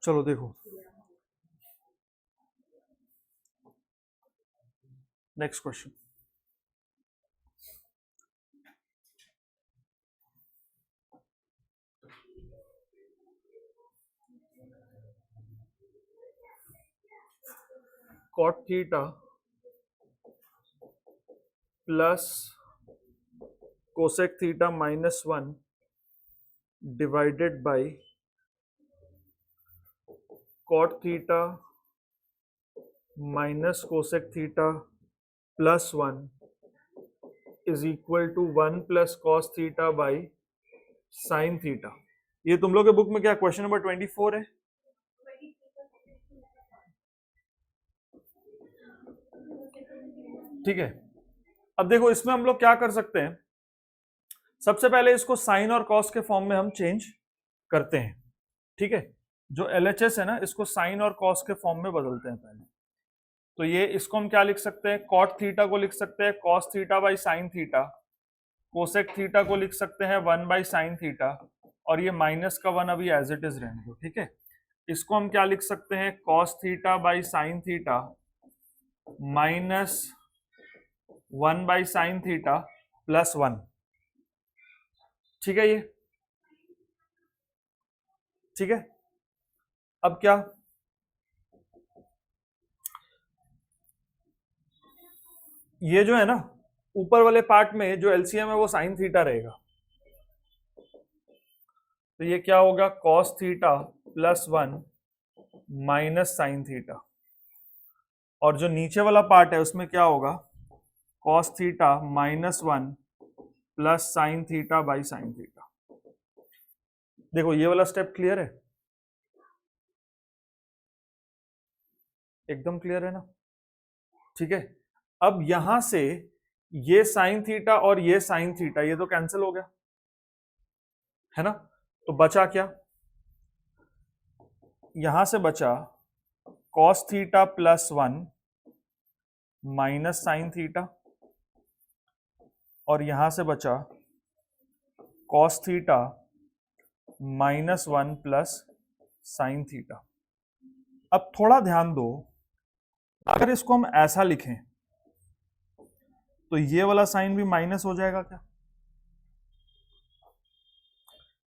चलो देखो next question. cot theta plus cosec theta -1 divided by cot theta minus cosec theta +1 is equal to 1 plus cos theta by sine theta. ये तुम लोग के book में क्या क्वेश्चन नंबर 24 है? ठीक है। अब देखो इसमें हम लोग क्या कर सकते हैं, सबसे पहले इसको साइन और कॉस के फॉर्म में हम चेंज करते हैं। ठीक है, जो LHS है ना इसको साइन और कॉस के फॉर्म में बदलते हैं पहले। तो ये इसको हम क्या लिख सकते हैं, कॉट थीटा को लिख सकते हैं cos theta by sine theta, cosec theta को लिख सकते हैं 1 बाई साइन थीटा, और ये -1 अभी एज इट इज रहने दो। ठीक है, इसको हम क्या लिख सकते हैं, cos theta by sine theta -1 by sine theta +1। ठीक है, ये ठीक है। अब क्या, ये जो है ना ऊपर वाले पार्ट में जो एलसीएम है वो साइन थीटा रहेगा, तो ये क्या होगा, cos theta +1 minus sine theta, और जो नीचे वाला पार्ट है उसमें क्या होगा, cos theta -1 plus sine theta by sine theta. देखो ये वाला स्टेप क्लियर है, एकदम क्लियर है ना। ठीक है, अब यहां से ये साइन थीटा और ये साइन थीटा ये तो कैंसिल हो गया है ना, तो बचा क्या, यहां से बचा cos theta +1 minus sine theta, और यहां से बचा cos theta -1 plus sine theta. अब थोड़ा ध्यान दो, अगर इसको हम ऐसा लिखें तो ये वाला साइन भी माइनस हो जाएगा क्या,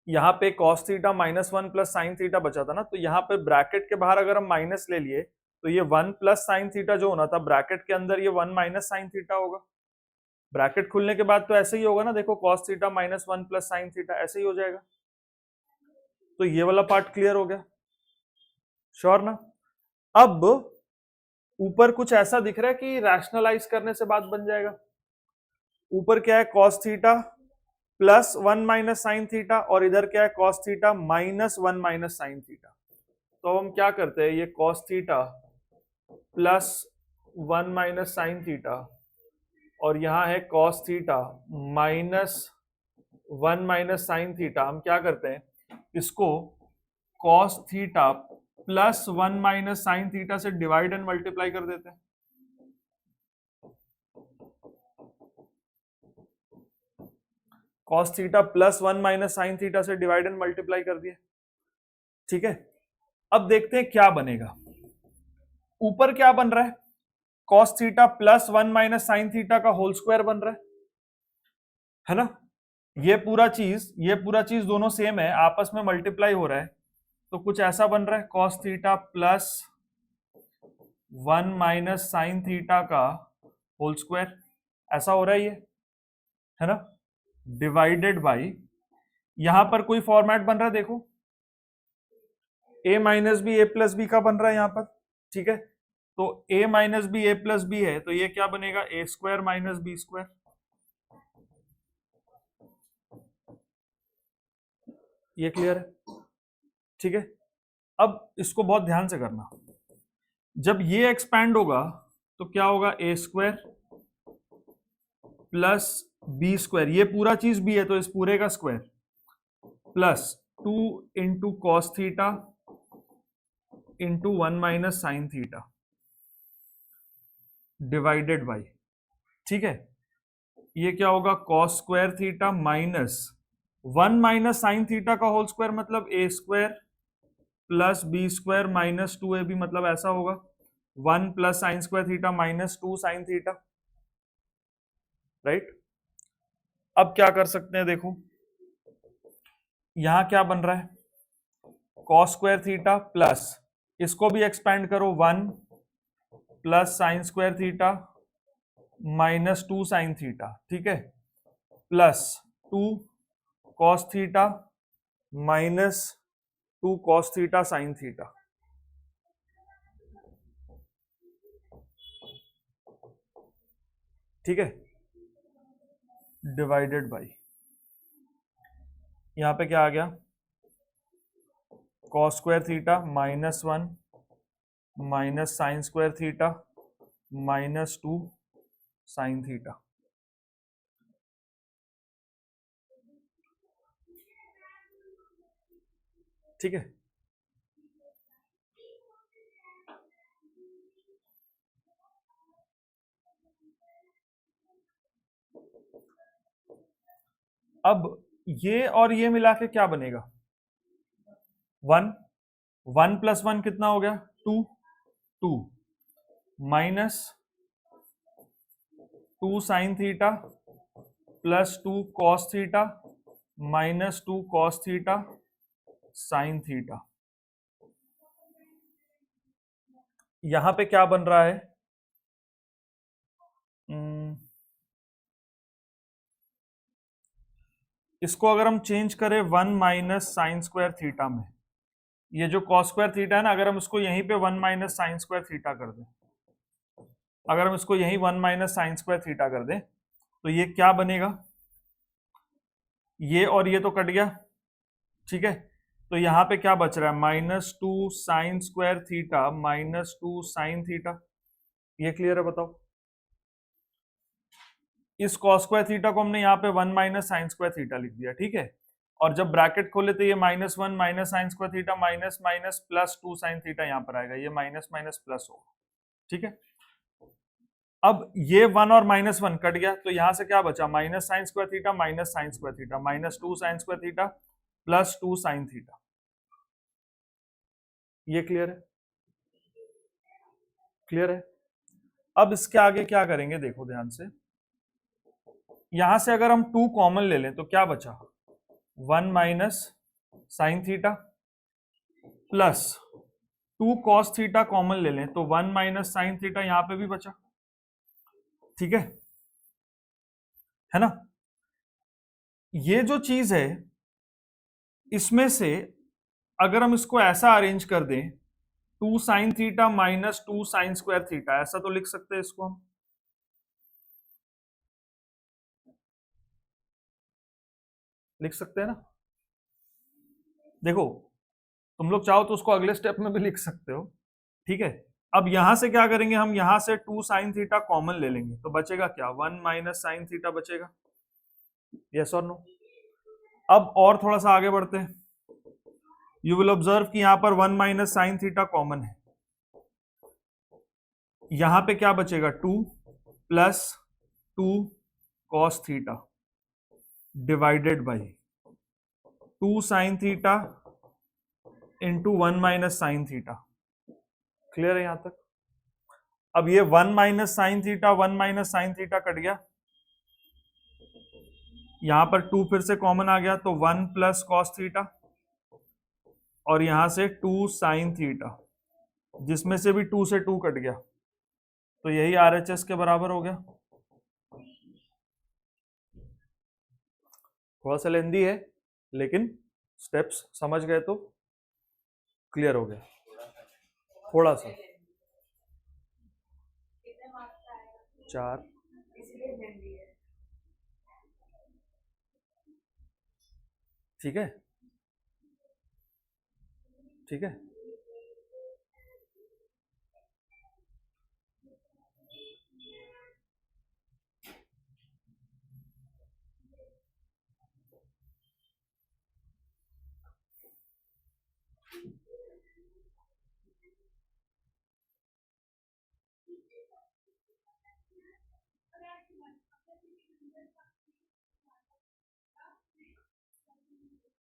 यहां पे cos theta -1 plus sine theta बचा था ना, तो यहां पे ब्रैकेट के बाहर अगर हम माइनस ले लिए तो ये 1 प्लस साइन थीटा जो होना था ब्रैकेट के अंदर ये 1 माइनस साइन थीटा होगा। ब्रैकेट खुलने के बाद तो ऐसे ही होगा ना, देखो cos theta -1 plus sine theta ऐसे ही हो जाएगा। तो ये वाला पार्ट क्लियर हो गया, श्योर ना। अब ऊपर कुछ ऐसा दिख रहा है कि रैशनलाइज करने से बात बन जाएगा। ऊपर क्या है, cos theta +1 minus sine theta, और इधर क्या है, cos theta -1 minus sine theta. तो हम क्या करते हैं, ये cos theta +1 minus sine theta, और यहां है cos theta -1 minus sine theta, हम क्या करते हैं, इसको cos theta +1 minus sine theta से डिवाइड एंड मल्टीप्लाई कर देते हैं। cos theta +1 minus sine theta से डिवाइड एंड मल्टीप्लाई कर दिए। ठीक है, अब देखते हैं क्या बनेगा। ऊपर क्या बन रहा है, cos theta +1 minus sine theta का होल स्क्वायर बन रहा है ना। ये पूरा चीज दोनों सेम है, आपस में मल्टीप्लाई हो रहा है, तो कुछ ऐसा बन रहा है, cos theta +1 minus sine theta का होल स्क्वायर, ऐसा हो रहा है ये, है ना, डिवाइडेड बाई, यहां पर कोई फॉर्मेट बन रहा है, देखो a minus B a plus B का बन रहा है यहां पर। ठीक है, तो a minus B a plus B है, तो ये क्या बनेगा, a square minus B square. ये क्लियर है। ठीक है, अब इसको बहुत ध्यान से करना, जब ये एक्सपैंड होगा तो क्या होगा, a square plus B square, ये पूरा चीज b है तो इस पूरे का square, plus 2 into cos theta into 1 minus sine theta divided by, ठीक है, ये क्या होगा, cos square theta minus 1 minus sine theta का होल स्क्वायर मतलब A square plus B square minus 2ab, मतलब ऐसा होगा 1 plus sine square theta minus 2 sine theta, right. अब क्या कर सकते हैं, देखो यहां क्या बन रहा है, कॉस स्क्वायर थीटा प्लस, इसको भी एक्सपेंड करो, 1 plus sine square theta minus 2 sine theta, ठीक है, plus 2 cos theta minus 2 cos theta sine theta, ठीक है, डिवाइडेड बाई, यहां पे क्या आ गया, cos square theta minus 1 minus sign square theta minus 2 sine theta, ठीक है। अब ये और ये मिला के क्या बनेगा, 1, 1 प्लस 1 कितना हो गया, 2, 2 minus 2 sine theta plus 2 cos theta minus 2 cos theta sine theta, यहां पे क्या बन रहा है, इसको अगर हम चेंज करें 1 माइनस साइन स्क्वायर थीटा में, ये जो कॉस स्क्वायर थीटा है ना, अगर हम इसको यहीं पे 1 माइनस साइन स्क्वायर थीटा कर दें, अगर हम इसको यहीं 1 माइनस साइन स्क्वायर थीटा कर दें तो ये क्या बनेगा, ये और ये तो कट गया, ठीक है, तो यहां पे क्या बच रहा है, minus 2 sign square theta minus 2 sine theta, ये क्लियर है, बताओ। इस कॉस स्क्वायर थीटा को हमने यहाँ पे 1 माइनस साइन स्क्वायर थीटा लिख दिया, ठीक है, और जब ब्रैकेट खोले तो ये minus 1 minus sign square theta minus minus plus 2 sine theta यहाँ पर आएगा, ये माइनस माइनस प्लस होगा, ठीक है। अब ये 1 और माइनस 1 कट गया, तो यहां से क्या बचा, minus sign square theta minus sign square theta minus 2 sign square theta plus 2 sine theta, ये क्लियर है, क्लियर है। अब इसके आगे क्या करेंगे, देखो ध्यान से, यहां से अगर हम 2 कॉमन ले लें तो क्या बचा, 1 minus sine theta plus 2 cos theta common ले लें तो 1 माइनस साइन थीटा यहां पे भी बचा, ठीक है ना। ये जो चीज है, इसमें से अगर हम इसको ऐसा अरेंज कर दें, 2 sine theta minus 2 sign square theta, ऐसा तो लिख सकते हैं इसको हम, लिख सकते हैं ना। देखो तुम लोग चाहो तो उसको अगले स्टेप में भी लिख सकते हो, ठीक है। अब यहां से क्या करेंगे, हम यहां से 2 साइन थीटा कॉमन ले लेंगे तो बचेगा क्या, 1 माइनस साइन थीटा बचेगा, यस और नो। अब और थोड़ा सा आगे बढ़ते हैं, यू विल ऑब्जर्व कि यहां पर 1 माइनस साइन थीटा कॉमन है, यहां पे क्या बचेगा, 2 plus 2 cos theta divided by 2 sine theta into 1 minus sine theta, clear है यहां तक। अब ये 1 minus sine theta 1 minus sine theta cut गया, यहां पर 2 फिर से कॉमन आ गया तो 1 प्लस कॉस थीटा, और यहां से 2 साइन थीटा, जिसमें से भी 2 से 2 कट गया, तो यही आरएचएस के बराबर हो गया। थोड़ा सा लेंदी है लेकिन स्टेप्स समझ गए तो क्लियर हो गया, थोड़ा सा 4, ठीक है, ठीक है।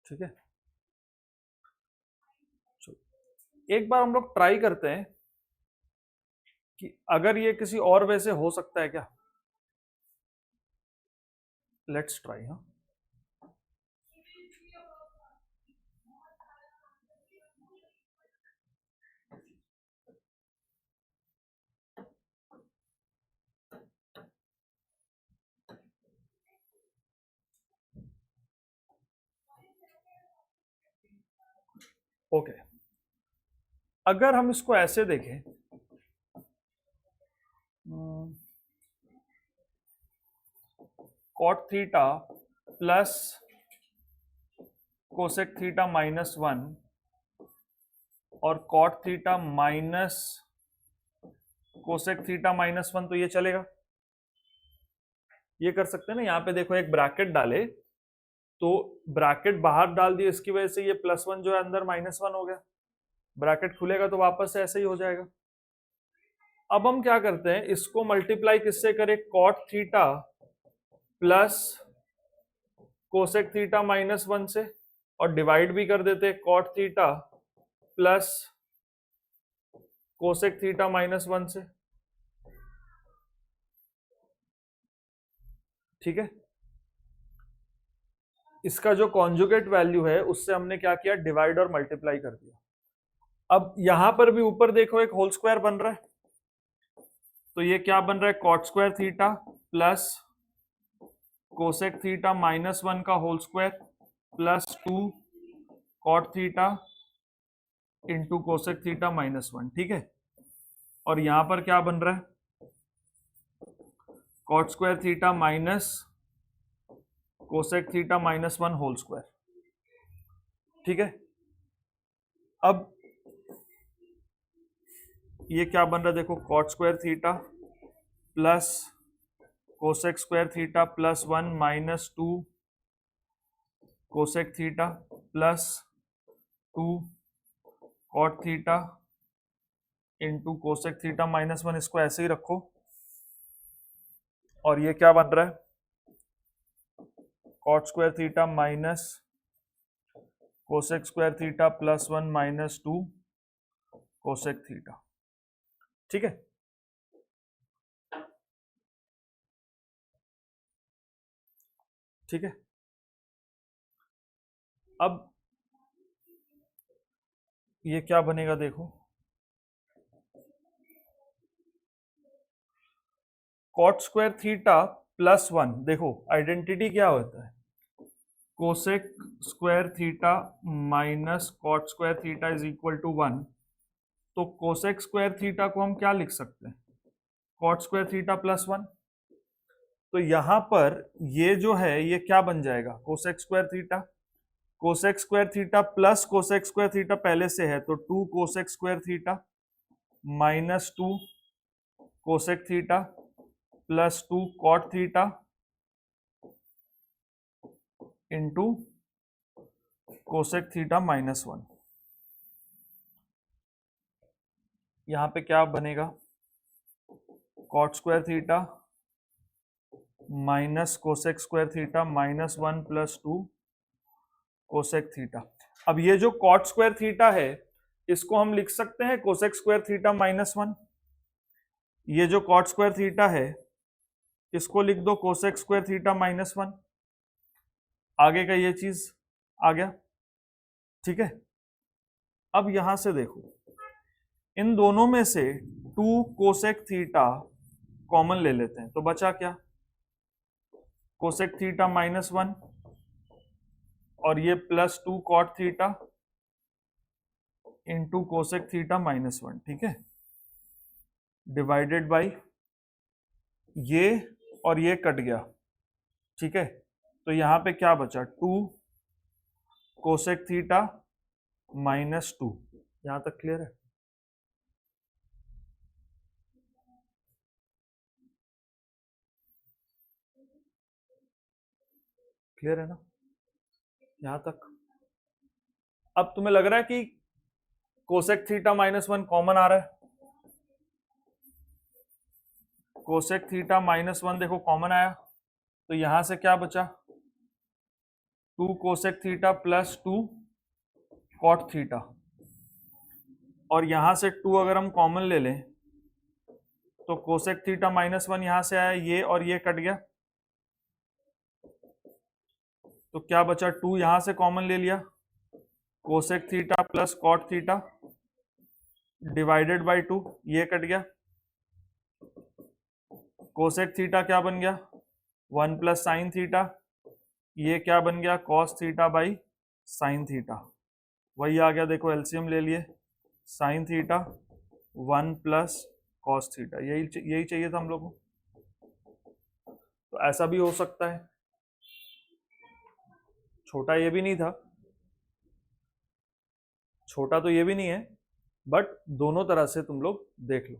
ठीक है, एक बार हम लोग ट्राई करते हैं कि अगर ये किसी और वे से हो सकता है क्या। Let's try. हाँ, ओके, अगर हम इसको ऐसे देखें, cot theta plus cosec theta -1 और cot theta minus cosec theta -1, तो ये चलेगा, ये कर सकते हैं ना। यहाँ पे देखो एक ब्रैकेट डाले तो ब्रैकेट बाहर डाल दिए, इसकी वजह से ये +1 जो है अंदर -1 हो गया, ब्रैकेट खुलेगा तो वापस से ऐसे ही हो जाएगा। अब हम क्या करते हैं, इसको मल्टीप्लाई किससे करें, cot theta plus cosec theta -1 से, और डिवाइड भी कर देते हैं cot theta plus cosec theta -1 से। ठीक है, इसका जो कॉन्जुगेट वैल्यू है उससे हमने क्या किया, डिवाइड और मल्टीप्लाई कर दिया। अब यहां पर भी ऊपर देखो एक होल स्क्वायर बन रहा है, तो ये क्या बन रहा है, cot square theta plus cosec theta -1 का whole square plus 2 cot theta into cosec theta -1। ठीक है, और यहां पर क्या बन रहा है, cot square theta minus cosec theta -1 whole square. ठीक है, अब ये क्या बन रहा है, देखो cot square theta plus cosec square theta +1 -2 cosec theta plus 2 cot theta into cosec theta -1, इसको ऐसे ही रखो, और ये क्या बन रहा है, cot square theta minus cosec square theta +1 -2 cosec theta. ठीक है, ठीक है, अब ये क्या बनेगा, देखो कॉट स्क्वायर थीटा +1, देखो आइडेंटिटी क्या होता है, cosec square theta minus cot square theta is equal to 1। तो कोसेक स्क्वायर थीटा को हम क्या लिख सकते हैं, कॉट स्क्वायर थीटा +1। तो यहां पर ये जो है ये क्या बन जाएगा, cosec square theta, cosec square theta plus cosec square theta पहले से है, तो 2 cosec square theta -2 cosec theta plus 2 cot theta into cosec theta -1। यहां पे क्या बनेगा, cot square theta minus cosec square theta -1 plus 2 cosec theta. अब ये जो कॉट स्क्वायर थीटा है इसको हम लिख सकते हैं कोसेक स्क्वायर थीटा -1। ये जो कॉट स्क्वायर थीटा है इसको लिख दो कोसेक स्क्वायर थीटा -1। आगे का ये चीज आ गया। ठीक है, अब यहां से देखो इन दोनों में से 2 कोसेक थीटा कॉमन ले लेते हैं, तो बचा क्या, कोसेक थीटा -1 और ये +2 cot theta into cosec theta -1। ठीक है, डिवाइडेड बाय ये, और ये कट गया। ठीक है, तो यहां पे क्या बचा, 2 कोसेक थीटा -2। यहां तक क्लियर है, क्लियर है ना यहां तक। अब तुम्हें लग रहा है कि कोसेक थीटा -1 कॉमन आ रहा है, कोसेक थीटा -1 देखो कॉमन आया, तो यहां से क्या बचा, 2 cosec theta plus 2 cot theta, और यहां से 2 अगर हम कॉमन ले लें तो कोसेक थीटा -1 यहां से आया, ये और ये कट गया, तो क्या बचा, 2 यहां से कॉमन ले लिया, cosec theta plus cot theta divided by 2, ये कट गया, कोसेक थीटा क्या बन गया 1 प्लस साइन थीटा, ये क्या बन गया cos theta by sine theta, वही आ गया, देखो एलसीएम ले लिए, sine theta 1 plus cos theta, यही चाहिए था हम लोग को। तो ऐसा भी हो सकता है, छोटा ये भी नहीं था, छोटा तो ये भी नहीं है, बट दोनों तरह से तुम लोग देख लो,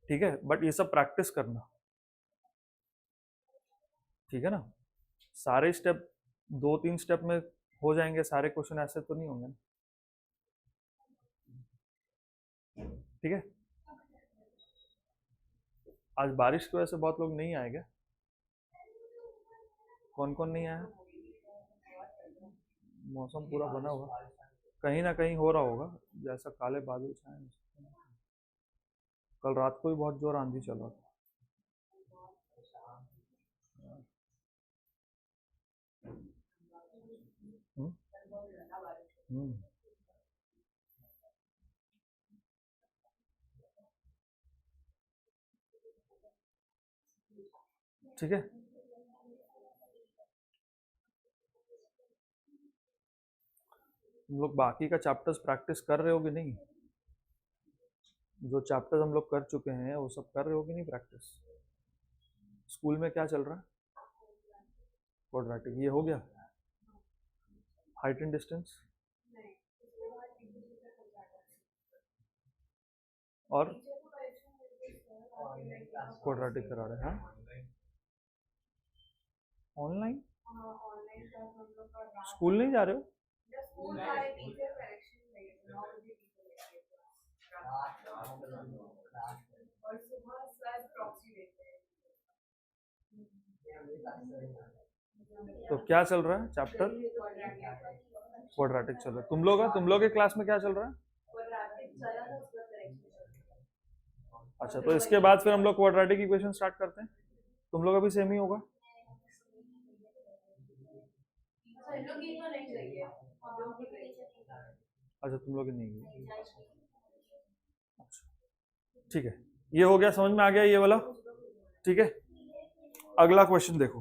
ठीक है, बट ये सब प्रैक्टिस करना, ठीक है ना, सारे स्टेप 2-3 स्टेप में हो जाएंगे, सारे क्वेश्चन ऐसे तो नहीं होंगे ना, ठीक है। आज बारिश की वजह से बहुत लोग नहीं आएंगे, कौन कौन नहीं आया, मौसम पूरा बना हुआ, कहीं ना कहीं हो रहा होगा, जैसा काले बादल छाए, कल रात को भी बहुत जोर आंधी चला था। ठीक है, तुम लोग बाकी का चैप्टर्स प्रैक्टिस कर रहे हो कि नहीं, जो चैप्टर्स हम लोग कर चुके हैं वो सब कर रहे हो कि नहीं प्रैक्टिस, स्कूल में क्या चल रहा है, क्वाड्रेटिक ये हो गया, हाइट एंड डिस्टेंस और क्वाड्रेटिक करा रहे हैं, ऑनलाइन स्कूल नहीं जा रहे हो, तो क्या चल रहा है चैप्टर, क्वाड्रेटिक चल रहा है, तुम लोग के क्लास में क्या चल रहा है, अच्छा, तो इसके बाद फिर हम लोग क्वाड्रेटिक इक्वेशन स्टार्ट करते हैं, तुम लोग अभी सेम ही होगा, अच्छा तुम लोग नहीं, अच्छा ठीक है, ये हो गया, समझ में आ गया ये वाला, ठीक है। अगला क्वेश्चन देखो,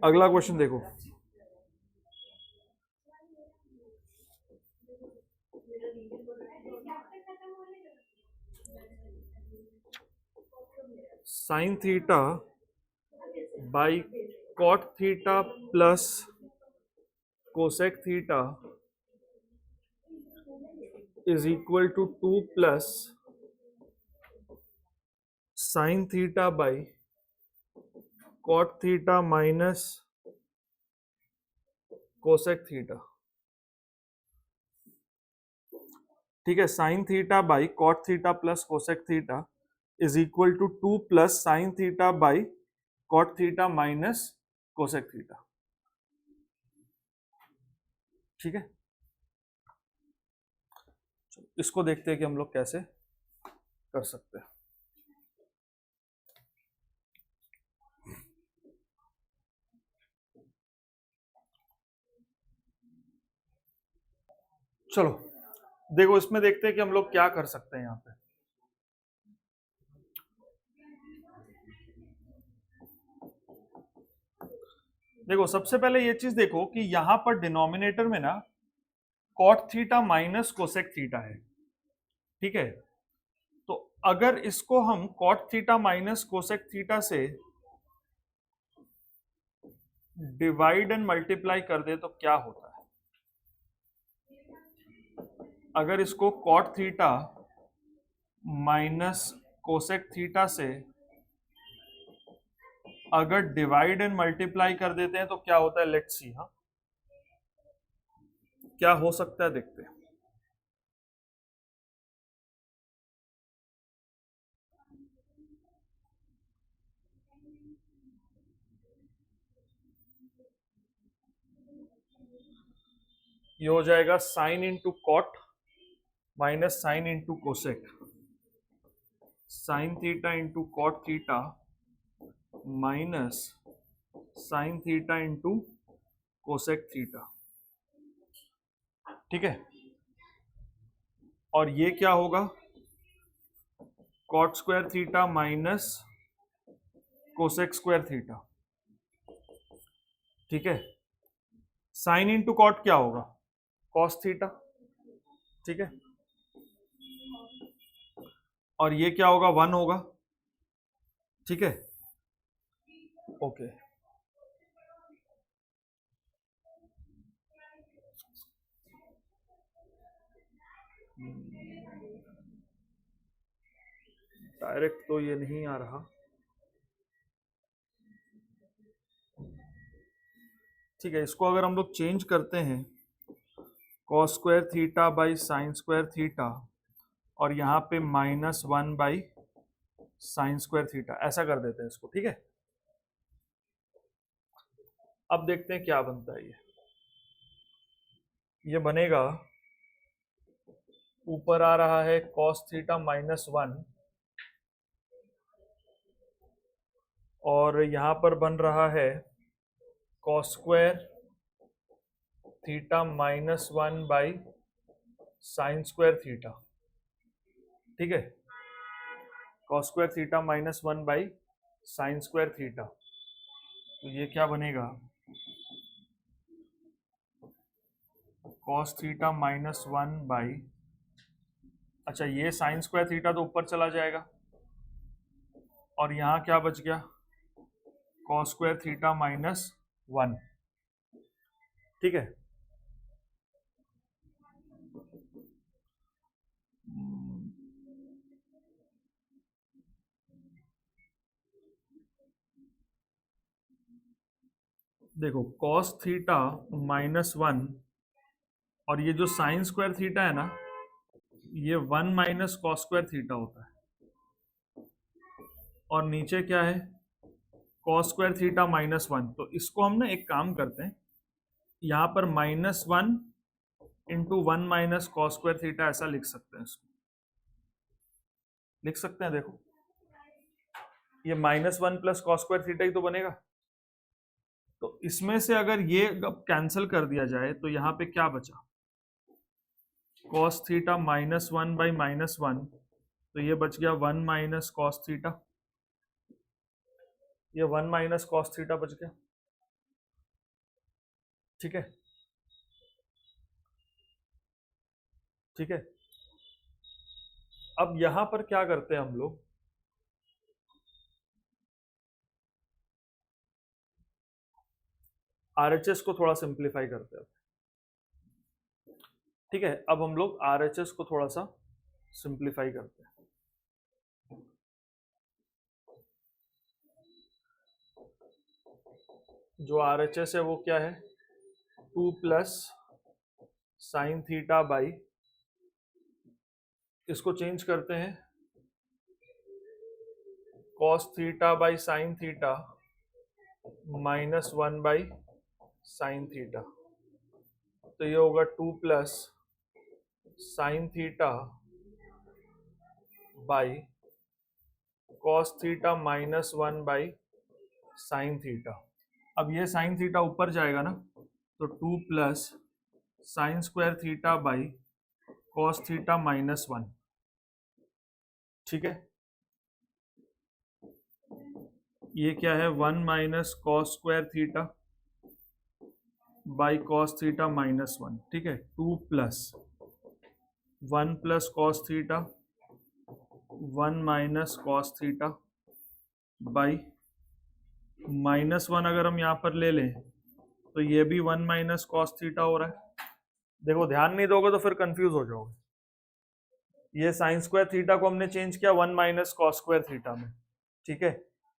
अगला क्वेश्चन देखो, sine theta by cot theta plus cosec theta is equal to 2 plus sine theta by cot theta minus cosec theta, ठीक है, sine theta by cot theta plus cosec theta is equal to 2 plus sine theta by cot theta minus cosec theta, ठीक है, इसको देखते हैं कि हम लोग कैसे कर सकते हैं। चलो देखो, इसमें देखते हैं कि हम लोग क्या कर सकते हैं यहाँ पे, देखो सबसे पहले ये चीज देखो कि यहां पर डिनोमिनेटर में ना cot theta minus cosec theta है, ठीक है, तो अगर इसको हम cot theta minus cosec theta से डिवाइड एंड मल्टीप्लाई कर दे तो क्या होता है, अगर इसको cot theta minus cosec theta से अगर डिवाइड एंड मल्टीप्लाई कर देते हैं तो क्या होता है, लेट्स सी, हाँ क्या हो सकता है देखते हैं, ये हो जाएगा sine into cot minus sine into cosec, sine theta into cot theta minus sine theta into cosec theta. ठीक है, और ये क्या होगा, cot square theta minus cosec square theta. ठीक है, साइन इंटू कॉट क्या होगा, कॉस थीटा। ठीक है, और ये क्या होगा, 1 होगा। ठीक है, ओके। डायरेक्ट तो ये नहीं आ रहा। ठीक है, इसको अगर हम लोग चेंज करते हैं, cos square theta by sine square theta, और यहाँ पे -1 बाई साइन स्क्वायर थीटा, ऐसा कर देते हैं इसको। ठीक है, अब देखते हैं क्या बनता है। ये बनेगा, ऊपर आ रहा है कॉस थीटा -1, और यहाँ पर बन रहा है cos square theta -1 by sine square theta. ठीक है, cos square theta -1 by sine square theta. तो ये क्या बनेगा, कॉस थीटा -1 बाई, अच्छा ये साइन स्क्वायर थीटा तो ऊपर चला जाएगा, और यहाँ क्या बच गया, कॉस स्क्वायर थीटा -1। ठीक है, देखो कॉस थीटा -1, और ये जो साइन स्क्वायर थीटा है ना, ये 1 माइनस कॉस स्क्वायर थीटा होता है, और नीचे क्या है, कॉस स्क्वायर थीटा -1। तो इसको हम ना एक काम करते हैं, यहाँ पर -1 into 1 minus cos square theta ऐसा लिख सकते हैं, इसको लिख सकते हैं। देखो ये -1 प्लस कॉस स्क्वायर थीटा ही तो बनेगा। तो इसमें से अगर ये कैंसिल कर दिया जाए तो यहाँ पे क्या बचा, कॉस थीटा -1 बाई -1, तो ये बच गया 1 माइनस कॉस थीटा, ये 1 माइनस कॉस थीटा बच गया। ठीक है, ठीक है, अब यहां पर क्या करते हैं हम लोग, आरएचएस को थोड़ा सिंप्लीफाई करते हैं। ठीक है, अब हम लोग आरएचएस को थोड़ा सा सिंप्लीफाई करते हैं। जो आरएचएस है वो क्या है, 2 प्लस साइन थीटा बाई, इसको चेंज करते हैं, cos theta by sine theta -1 by sine theta. तो ये होगा 2 plus sine theta by cos theta -1 by sine theta. अब ये साइन थीटा ऊपर जाएगा ना, तो 2 plus sine square theta by cos theta -1। ठीक है, ये क्या है, 1 minus cos square theta by cos theta -1। ठीक है, 2 plus 1 plus cos theta 1 minus cos theta by -1, अगर हम यहाँ पर ले लें तो ये भी 1 माइनस कॉस थीटा हो रहा है। देखो ध्यान नहीं दोगे तो फिर कंफ्यूज हो जाओगे। ये साइन स्क्वायर थीटा को हमने चेंज किया 1 माइनस कॉस स्क्वायर थीटा में। ठीक है,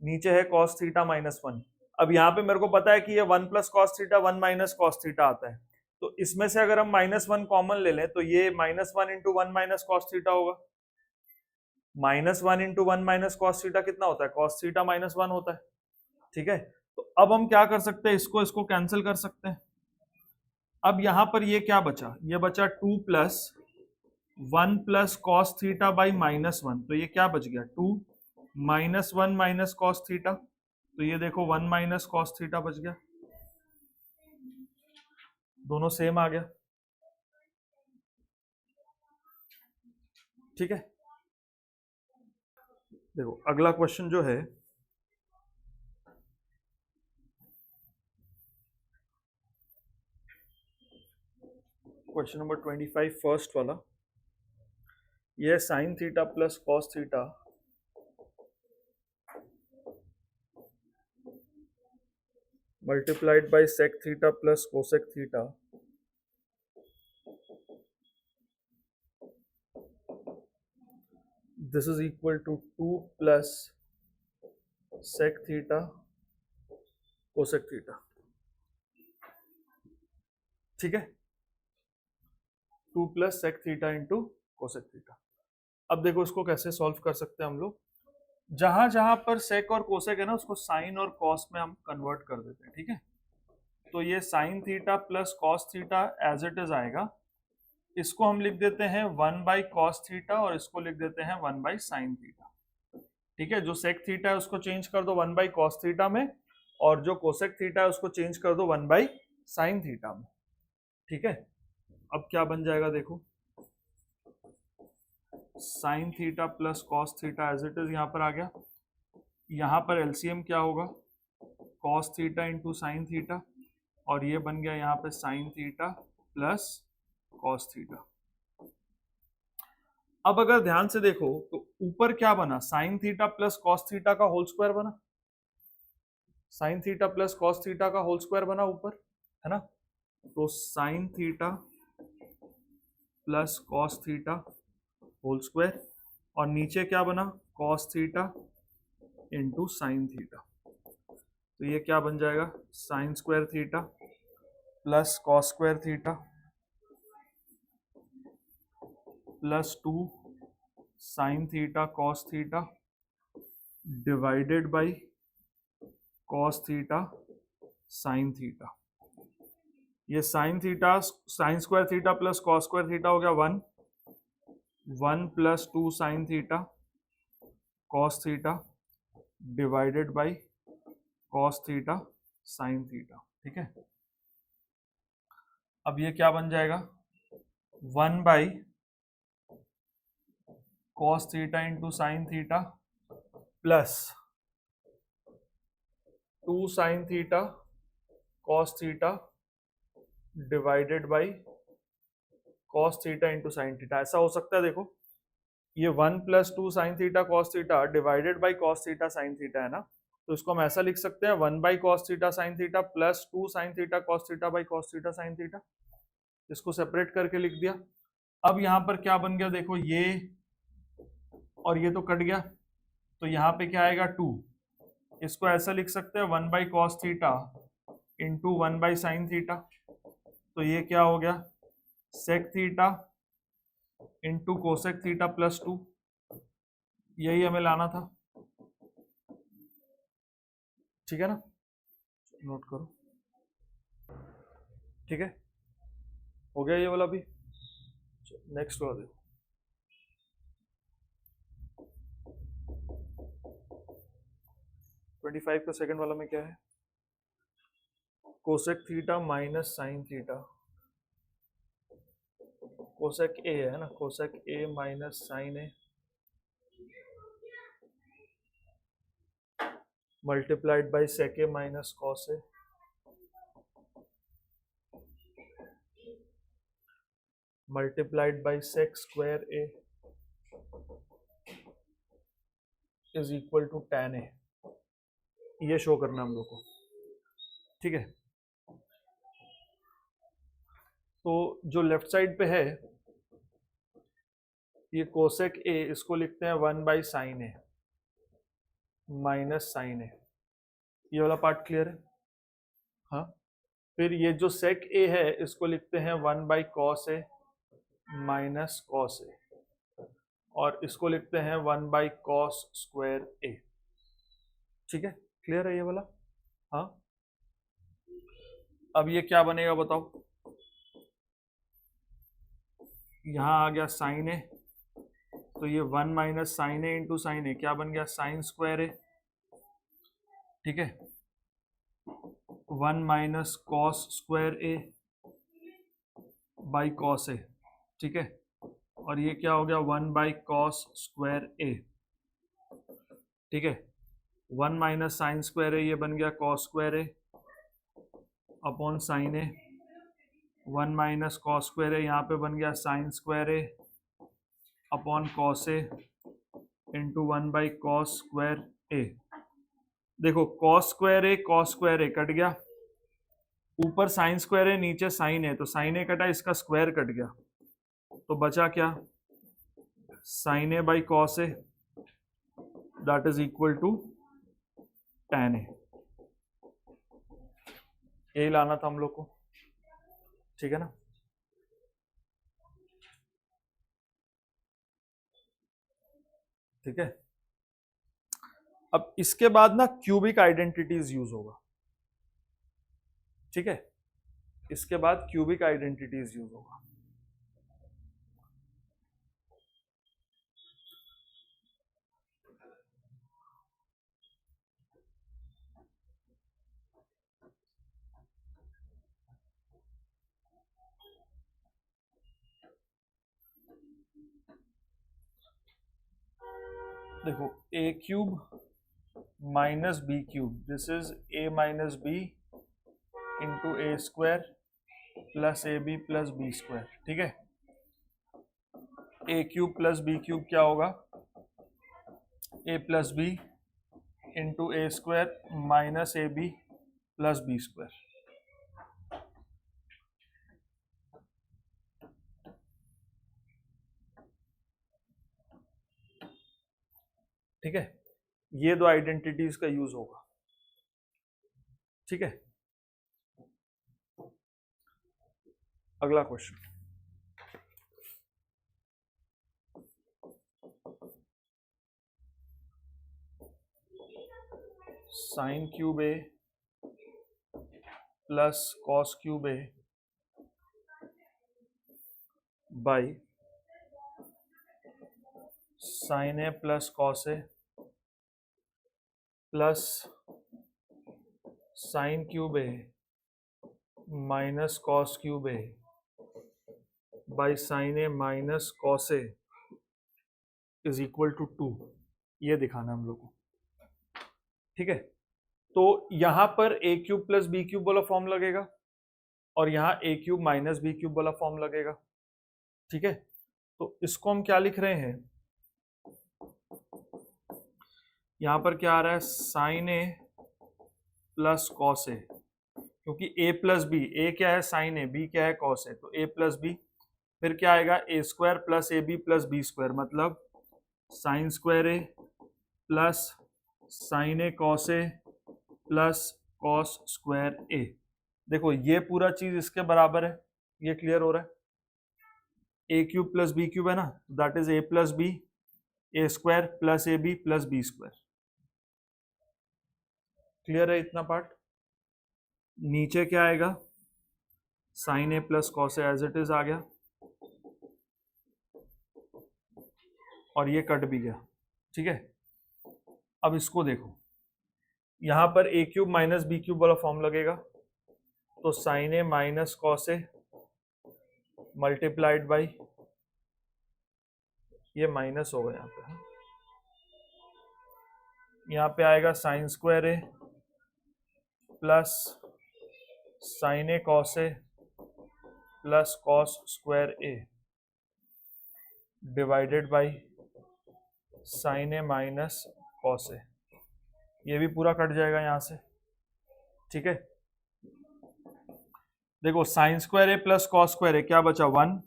नीचे है कॉस थीटा -1। अब यहाँ पे मेरे को पता है कि ये 1 plus cos theta 1 minus cos theta आता है, तो इसमें से अगर हम -1 कॉमन ले लें तो ये -1 इंटू 1 माइनस कॉस थीटा होगा। -1 इंटू 1 माइनस कॉस थीटा कितना होता है, कॉस थीटा -1 होता है। ठीक है, तो अब हम क्या कर सकते हैं, इसको कैंसिल कर सकते हैं। अब यहां पर ये क्या बचा, ये बचा 2 plus 1 plus cos theta by -1, तो ये क्या बच गया 2 -1 माइनस कॉस थीटा, तो ये देखो 1 माइनस कॉस थीटा बच गया, दोनों सेम आ गया। ठीक है, देखो अगला क्वेश्चन जो है क्वेश्चन नंबर 25 फर्स्ट वाला, ये sine theta plus cos theta multiplied by sec theta plus cosec theta this is equal to 2 plus sec theta cosec theta. ठीक है, 2 plus sec theta into cosec theta. अब देखो इसको कैसे सॉल्व कर सकते हैं हम लोग, जहां जहां पर सेक और कोसेक है ना उसको साइन और कॉस में हम कन्वर्ट कर देते हैं। ठीक है, तो ये sine theta plus cos theta as it is आएगा, इसको हम लिख देते हैं 1 बाई कॉस थीटा और इसको लिख देते हैं 1 बाई साइन थीटा। ठीक है, जो सेक थीटा है उसको चेंज कर दो 1 बाई कॉस थीटा में, और जो कोसेक थीटा है उसको चेंज कर दो 1 बाई साइन थीटा में। ठीक है, अब क्या बन जाएगा देखो, sine theta plus cos theta as it is यहां पर आ गया, यहां पर एलसीएम क्या होगा cos theta into sine theta, और ये बन गया यहाँ पे sine theta plus cos theta. अब अगर ध्यान से देखो तो ऊपर क्या बना, sine theta plus cos theta का होल स्क्वायर बना, sine theta plus cos theta का होल स्क्वायर बना ऊपर, है ना, तो sine theta plus cos theta whole square, और नीचे क्या बना cos theta into sine theta, तो ये क्या बन जाएगा sine square theta plus cos square theta plus 2 sine theta cos theta divided by cos theta sine theta. ये sine theta sine square theta plus cos square theta हो गया 1 plus 2 sine theta cos theta divided by cos theta sine theta. ठीक है, अब ये क्या बन जाएगा 1 by cos theta into sine theta plus 2 sine theta cos theta divided by cos theta into sine theta. ऐसा हो सकता है देखो, ये 1 plus 2 sine theta cos theta divided by cos theta sine theta है ना, तो इसको हम ऐसा लिख सकते हैं 1 by cos theta sine theta plus 2 sine theta cos theta by cos theta sine theta, इसको सेपरेट करके लिख दिया। अब यहां पर क्या बन गया देखो, ये और ये तो कट गया, तो यहाँ पे क्या आएगा 2, इसको ऐसा लिख सकते हैं 1 by cos theta into 1 by sine theta, तो ये क्या हो गया sec theta into cosec theta plus 2, यही हमें लाना था। ठीक है ना, नोट करो। ठीक है, हो गया ये वाला भी। नेक्स्ट वाला देखो, ट्वेंटी फाइव का सेकंड वाला में क्या है, cosec theta minus sine theta, cosec A है ना, cosec A minus sine A multiplied by sec A minus cos A multiplied by sec square A is equal to tan A, ये show करना हम लोग को। ठीक है, तो जो लेफ्ट साइड पे है ये कोसेक ए, इसको लिखते हैं 1 by sine A minus sine A, ये वाला पार्ट क्लियर है। हाँ, फिर ये जो सेक ए है इसको लिखते हैं 1 by cos A minus cos A, और इसको लिखते हैं 1 बाई कॉस स्क्वायर ए। ठीक है, क्लियर है ये वाला। हाँ, अब ये क्या बनेगा बताओ, यहाँ आ गया साइन ए, तो ये 1 minus sine A into sine A क्या बन गया, साइन स्क्वायर ए, ठीक है। 1 minus cos square A by cos A, ठीक है। और ये क्या हो गया, 1 बाई कॉस स्क्वायर ए, ठीक है। 1 माइनस साइन स्क्वायर ए ये बन गया cos square A upon sine A, 1 minus cos square A यहाँ पे बन गया sine square A upon cos A into 1 by cos square A. देखो कॉस स्क्वायर ए कट गया, ऊपर साइन स्क्वायर है नीचे साइन है, तो साइन ए कटा, इसका स्क्वायर कट गया, तो बचा क्या, sine A by cos A that is equal to tan A. यही लाना था हम लोग को, ठीक है ना। ठीक है, अब इसके बाद ना क्यूबिक आइडेंटिटीज यूज होगा, ठीक है। इसके बाद क्यूबिक आइडेंटिटीज यूज होगा। देखो A cube minus B cube, this is A minus B into A square plus A B plus B square, ठीक है। A cube plus B cube क्या होगा, A plus B into A square minus A B plus B square, ठीक है। ये दो identities का use होगा, ठीक है। अगला question, sine cube A plus cos cube A by sine A plus cos A plus sine cube A minus cos cube A by sine A minus cos A is equal to 2, ये दिखाना हम लोग को, ठीक है। तो यहां पर A cube plus B cube वाला फॉर्म लगेगा और यहाँ ए क्यूब माइनस बी क्यूब वाला फॉर्म लगेगा, ठीक है। तो इसको हम क्या लिख रहे हैं, यहां पर क्या आ रहा है, साइन ए प्लस कॉस ए, क्योंकि ए प्लस बी, ए क्या है साइन ए, बी क्या है कॉस ए, तो ए प्लस बी, फिर क्या आएगा A square plus A B plus B square, मतलब sine square A plus sine A cos A plus cos square A. देखो ये पूरा चीज इसके बराबर है, ये क्लियर हो रहा है। A cube plus B cube है ना, that is A plus B, A square plus A B plus B square, clear है इतना पार्ट। नीचे क्या आएगा, sine A plus cos A as it is आ गया, और ये कट भी गया, ठीक है। अब इसको देखो, यहां पर A cube minus B cube वाला फॉर्म लगेगा, तो sine A minus cos A multiplied by, ये माइनस होगा यहाँ पे, यहाँ पे आएगा sine square A plus sine A cos A plus cos square A divided by sine A minus cos A, ये भी पूरा कट जाएगा यहां से, ठीक है। देखो sign square A plus cos square ए क्या बचा 1,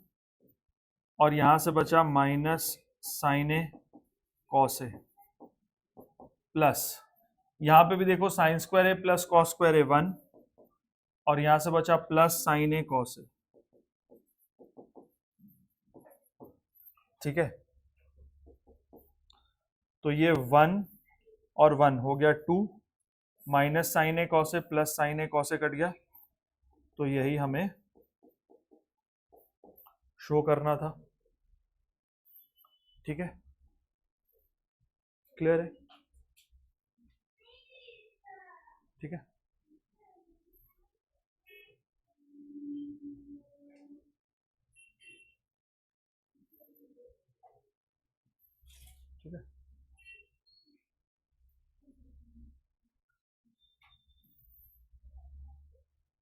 और यहां से बचा minus sine A cos A plus, यहां पे भी देखो sign square A plus cos square ए 1, और यहां से बचा plus sine A cos A, ठीक है। तो ये 1 और 1 हो गया 2, minus sine A cos A plus sine A cos A cut गया, तो यही हमें शो करना था, ठीक है, क्लियर है? ठीक है, ठीक है,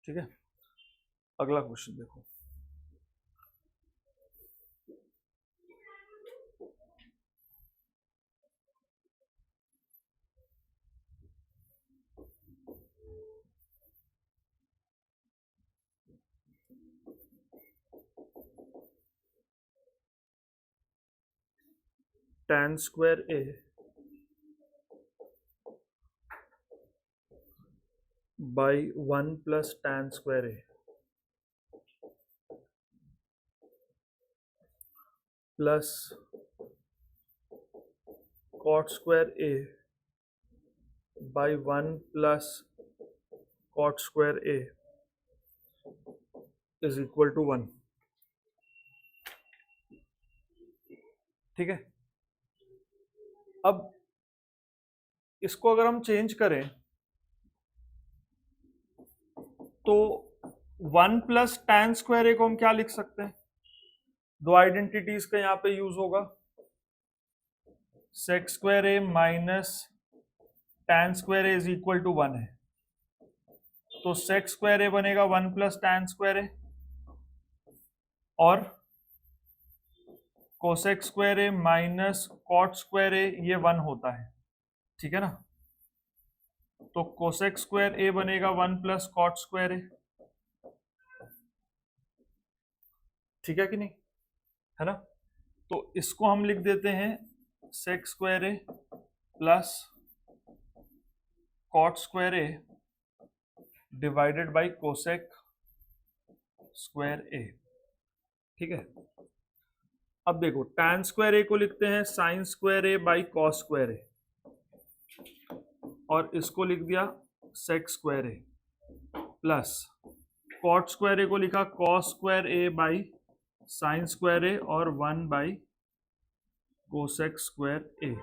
ठीक है। अगला क्वेश्चन देखो। tan square a by 1 plus tan square a plus cot square a by 1 plus cot square a is equal to 1। ठीक है, अब इसको अगर हम चेंज करें तो 1 प्लस टैन स्क्वायर ए को हम क्या लिख सकते हैं? दो आइडेंटिटीज का यहां पे यूज होगा, sec square A minus tan square A is equal to 1 है, तो सेक स्क्वायर ए बनेगा 1 प्लस टैन स्क्वायर ए और cosec square A minus cot square ए ये 1 होता है। ठीक है ना, तो कोसेक स्क्वायर ए बनेगा 1 प्लस कॉट स्क्वायर ए। ठीक है कि नहीं, है ना? तो इसको हम लिख देते हैं sec square A plus cot square A divided by cosec square A. ठीक है, अब देखो टैन स्क्वायर ए को लिखते हैं sine square A by cos square A और इसको लिख दिया sec square A plus cot square A को लिखा cos square A by sine square A और 1 बाई कोसेक स्क्वायर ए।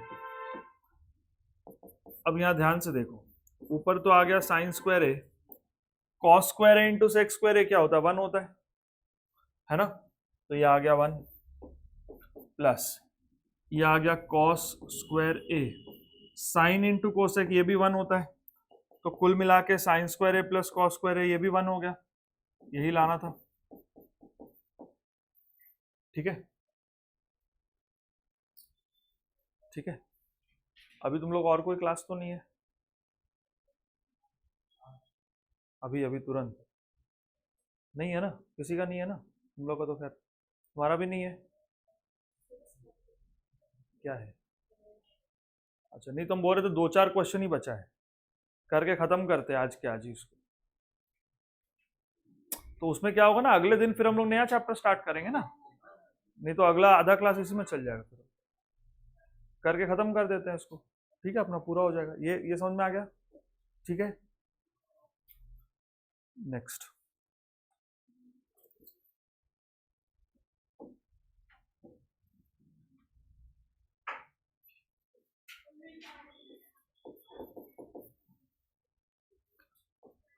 अब यहां ध्यान से देखो, ऊपर तो आ गया साइन स्क्वायर ए, कॉस स्क्वायर ए इंटू सेक स्क्वायर ए क्या होता है? 1 होता है ना? तो ये आ गया 1 प्लस ये आ गया कॉस स्क्वायर ए, साइन इंटू कोसेक ये भी 1 होता है, तो कुल मिला के sign square A plus cos square ए ये भी 1 हो गया, यही लाना था। ठीक है, ठीक है। अभी तुम लोग और कोई क्लास तो नहीं है? अभी अभी तुरंत नहीं है ना? किसी का नहीं है ना? तुम लोग का तो खैर, तुम्हारा भी नहीं है, क्या है? अच्छा, नहीं तुम बोल रहे तो 2-4 क्वेश्चन ही बचा है, करके खत्म करते हैं आज के आज ही इसको। तो उसमें क्या होगा ना, अगले दिन फिर हम लोग नया चैप्टर स्टार्ट करेंगे ना, नहीं तो अगला आधा क्लास इसी में चल जाएगा, फिर करके खत्म कर देते हैं इसको। ठीक है, अपना पूरा हो जाएगा। ये समझ में आ गया? ठीक है, next.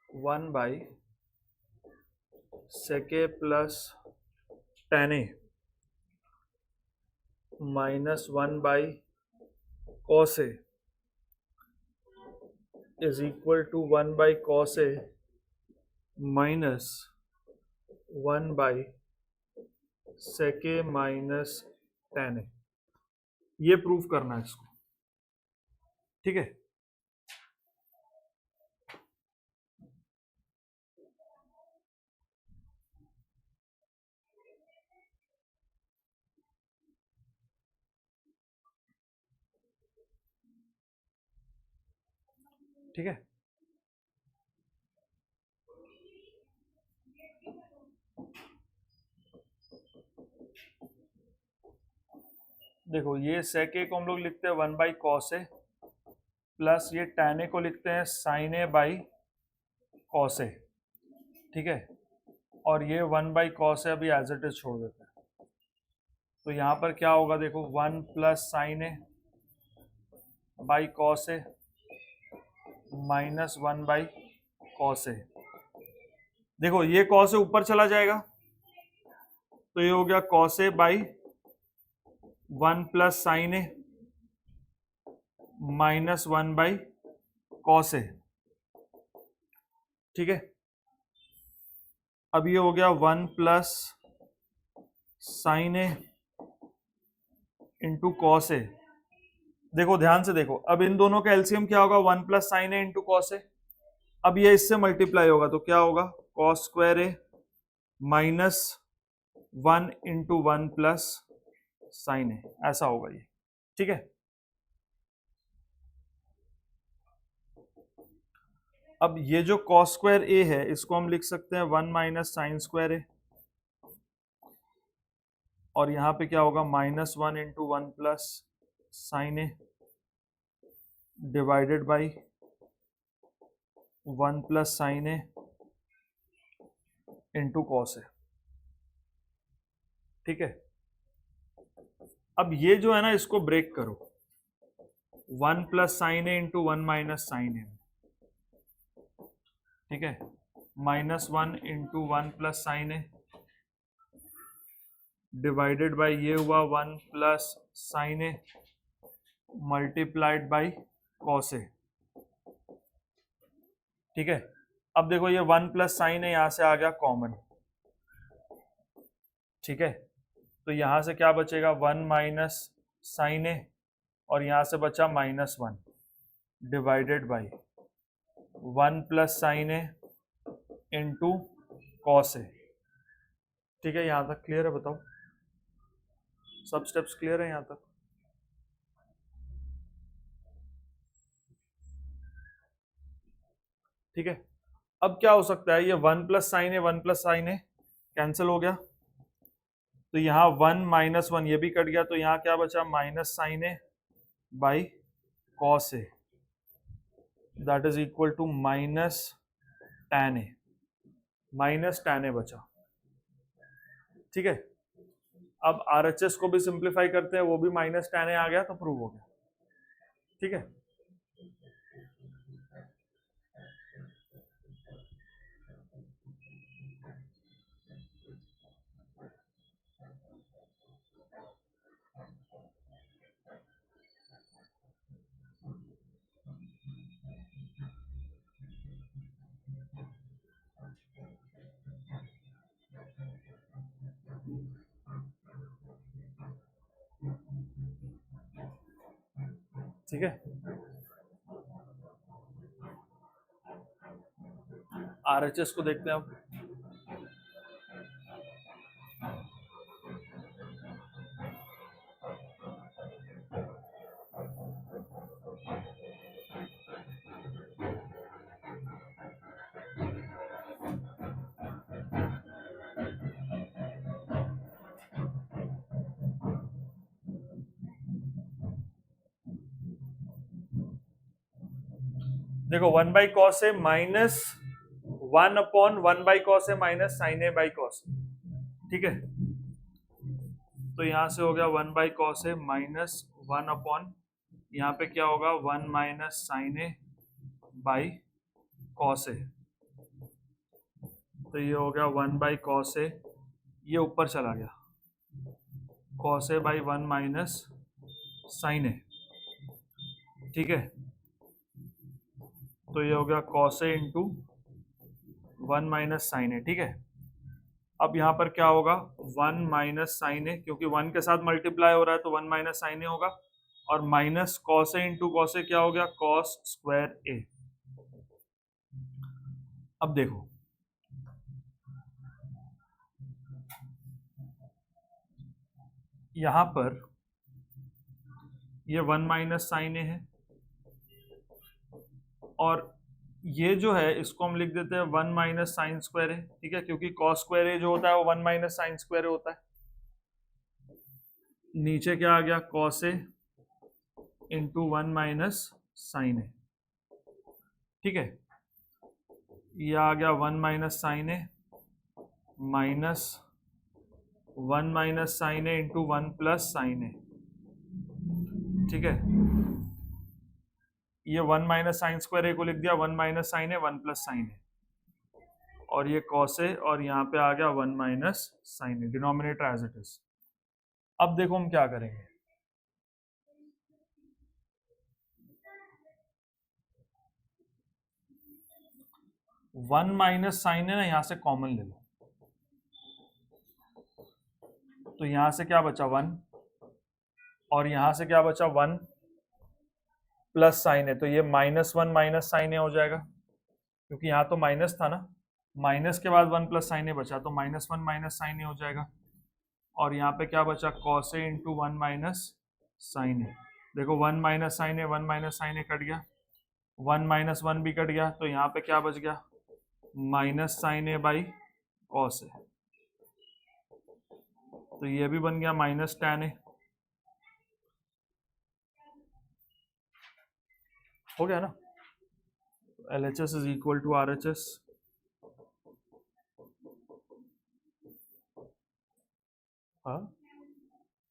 One by sec plus tan A minus 1 by cos A is equal to 1 by cos A minus 1 by sec minus tan A. ये प्रूफ करना है इसको। ठीक है, ठीक है। देखो ये सेक ए को हम लोग लिखते हैं 1 बाई कॉस ए प्लस ये टैन ए को लिखते हैं sign A by cos A. ठीक है, और ये 1 बाई कॉस ए अभी एज इट इज छोड़ देते हैं। तो यहाँ पर क्या होगा देखो, 1 plus sine A by cos A minus 1 by cos A. देखो ये कॉस ए ऊपर चला जाएगा तो ये हो गया cos A by 1 plus sine A minus 1 by cos A. ठीक है, अब ये हो गया 1 plus sine A into cos A. देखो ध्यान से देखो, अब इन दोनों का एलसीएम क्या होगा, 1 plus sine A into cos ए। अब ये इससे मल्टीप्लाई होगा तो क्या होगा, cos square A minus 1 into 1 plus sine ए, ऐसा होगा ये। ठीक है, अब ये जो कॉस स्क्वायर ए है इसको हम लिख सकते हैं 1 माइनस साइन स्क्वायर ए, और यहां पे क्या होगा -1 into 1 plus sine A divided by 1 plus sine A into cos A. ठीक है, अब ये जो है ना इसको ब्रेक करो, 1 plus sine A into 1 minus sine A. ठीक है, -1 into 1 plus sine A divided by ये हुआ 1 plus sine A multiplied by cos A. ठीक है, अब देखो ये 1 प्लस साइन ए यहां से आ गया कॉमन। ठीक है, तो यहां से क्या बचेगा, 1 माइनस साइन ए और यहां से बचा -1 divided by 1 plus sine A into cos A. ठीक है, यहां तक क्लियर है, बताओ सब स्टेप्स क्लियर है यहां तक? ठीक है, अब क्या हो सकता है, ये 1 plus sine A 1 plus sine A cancel हो गया, तो यहाँ 1 माइनस 1 ये भी कट गया, तो यहाँ क्या बचा, minus sine A by cos A that is equal to minus tan A, minus tan A बचा। ठीक है, अब आरएचएस को भी सिंप्लीफाई करते हैं, वो भी माइनस टैन ए आ गया तो प्रूव हो गया। ठीक है, ठीक है, आरएचएस को देखते हैं अब। देखो 1 by cos A minus 1 upon 1 by cos A minus sine A by cos. ठीक है, तो यहां से हो गया 1 by cos A minus 1 upon, यहाँ पे क्या होगा 1 minus sine A by cos A, तो ये हो गया 1 बाई कॉस ए, ये ऊपर चला गया cos A by 1 minus sine A. ठीक है, तो ये हो गया cos A into 1 minus sine A. ठीक है, अब यहाँ पर क्या होगा 1 माइनस साइन ए, क्योंकि 1 के साथ मल्टीप्लाई हो रहा है तो 1 माइनस साइन ए होगा, और minus cos A into cos ए क्या हो गया, कॉस स्क्वायर ए। अब देखो यहां पर ये 1 माइनस साइन ए है, और ये जो है इसको हम लिख देते हैं 1 माइनस साइन स्क्वायर ए। ठीक है, क्योंकि कॉस स्क्वायर ए जो होता है वो 1 माइनस साइन स्क्वायर ए होता है। नीचे क्या आ गया, cos A into 1 minus sine A. ठीक है, ये आ गया 1 minus sine A minus 1 minus sine A into 1 plus sine A, ठीक है। ये 1 माइनस साइन स्क्वायर ए को लिख दिया 1 minus sine A 1 plus sine ए, और ये कॉस ए, और यहाँ पे आ गया 1 minus sine A, denominator as it is. अब देखो हम क्या करेंगे, वन माइनस साइन है ना, यहां से कॉमन ले लो, तो यहां से क्या बचा 1, और यहां से क्या बचा 1 प्लस साइन है, तो ये -1 माइनस साइन ए हो जाएगा, क्योंकि यहाँ तो माइनस था ना, माइनस के बाद 1 प्लस साइन ए बचा, तो -1 माइनस साइन ए हो जाएगा। और यहाँ पे क्या बचा, cos A into 1 minus sine ए। देखो 1 minus sine A 1 minus sine A cut गया, 1 माइनस 1 भी कट गया, तो यहाँ पे क्या बच गया, minus sine A by cos A, तो ये भी बन गया माइनस tan ए, हो गया ना। LHS is equal to RHS। हाँ